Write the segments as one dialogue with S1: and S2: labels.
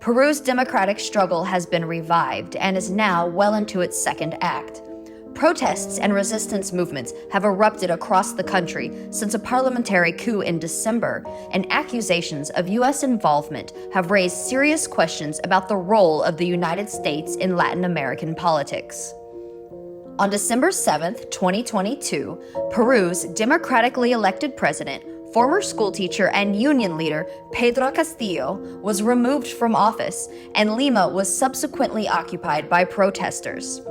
S1: Peru's democratic struggle has been revived and is now well into its second act. Protests and resistance movements have erupted across the country since a parliamentary coup in December, and accusations of U.S. involvement have raised serious questions about the role of the United States in Latin American politics. On December 7, 2022, Peru's democratically elected president, former schoolteacher and union leader Pedro Castillo, was removed from office, and Lima was subsequently occupied by protesters.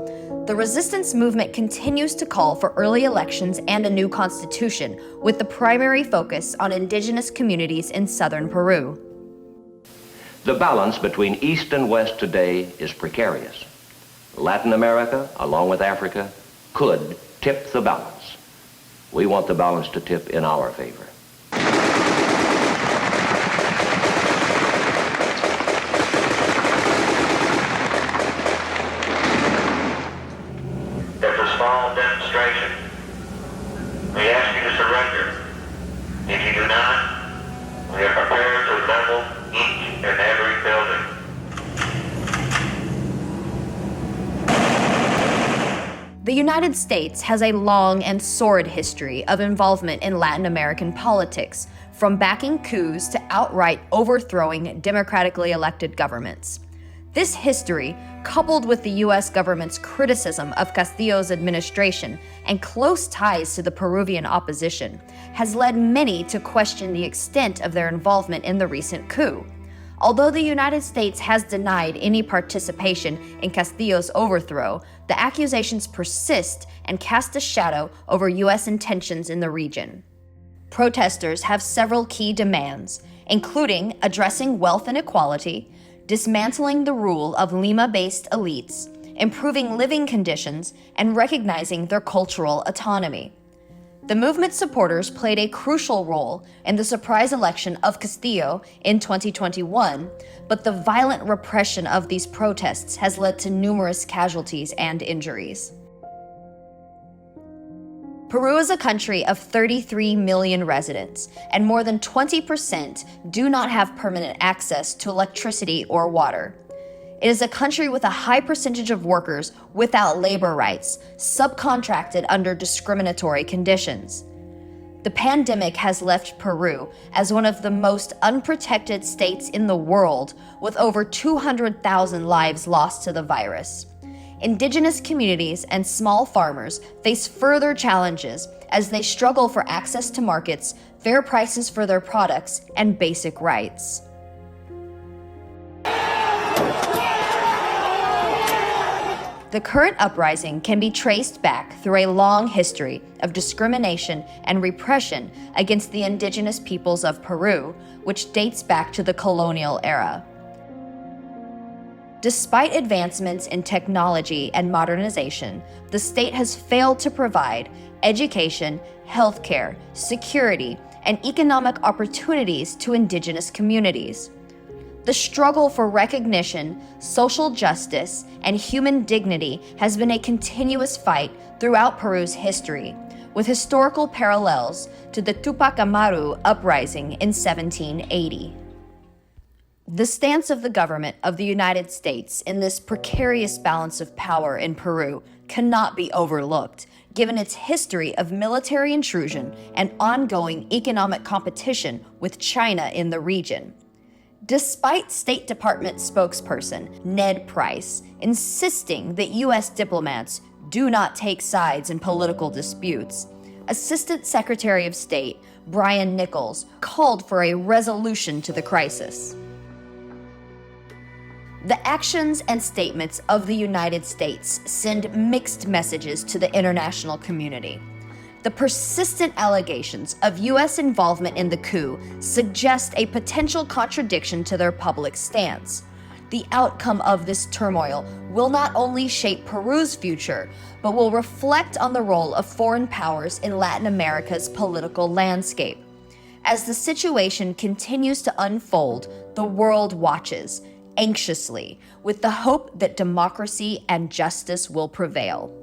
S1: The resistance movement continues to call for early elections and a new constitution, with the primary focus on indigenous communities in southern Peru.
S2: The balance between East and West today is precarious. Latin America, along with Africa, could tip the balance. We want the balance to tip in our favor.
S3: It's a small demonstration. We ask you to surrender. If you do not, we are prepared to level each and every building.
S1: The United States has a long and sordid history of involvement in Latin American politics, from backing coups to outright overthrowing democratically elected governments. This history, coupled with the U.S. government's criticism of Castillo's administration and close ties to the Peruvian opposition, has led many to question the extent of their involvement in the recent coup. Although the United States has denied any participation in Castillo's overthrow, the accusations persist and cast a shadow over U.S. intentions in the region. Protesters have several key demands, including addressing wealth inequality, dismantling the rule of Lima-based elites, improving living conditions, and recognizing their cultural autonomy. The movement's supporters played a crucial role in the surprise election of Castillo in 2021, but the violent repression of these protests has led to numerous casualties and injuries. Peru is a country of 33 million residents, and more than 20% do not have permanent access to electricity or water. It is a country with a high percentage of workers without labor rights, subcontracted under discriminatory conditions. The pandemic has left Peru as one of the most unprotected states in the world, with over 200,000 lives lost to the virus. Indigenous communities and small farmers face further challenges as they struggle for access to markets, fair prices for their products, and basic rights. The current uprising can be traced back through a long history of discrimination and repression against the indigenous peoples of Peru, which dates back to the colonial era. Despite advancements in technology and modernization, the state has failed to provide education, healthcare, security, and economic opportunities to indigenous communities. The struggle for recognition, social justice, and human dignity has been a continuous fight throughout Peru's history, with historical parallels to the Tupac Amaru uprising in 1780. The stance of the government of the United States in this precarious balance of power in Peru cannot be overlooked, given its history of military intrusion and ongoing economic competition with China in the region. Despite State Department spokesperson Ned Price insisting that U.S. diplomats do not take sides in political disputes, Assistant Secretary of State Brian Nichols called for a resolution to the crisis. The actions and statements of the United States send mixed messages to the international community. The persistent allegations of U.S. involvement in the coup suggest a potential contradiction to their public stance. The outcome of this turmoil will not only shape Peru's future, but will reflect on the role of foreign powers in Latin America's political landscape. As the situation continues to unfold, the world watches, anxiously, with the hope that democracy and justice will prevail.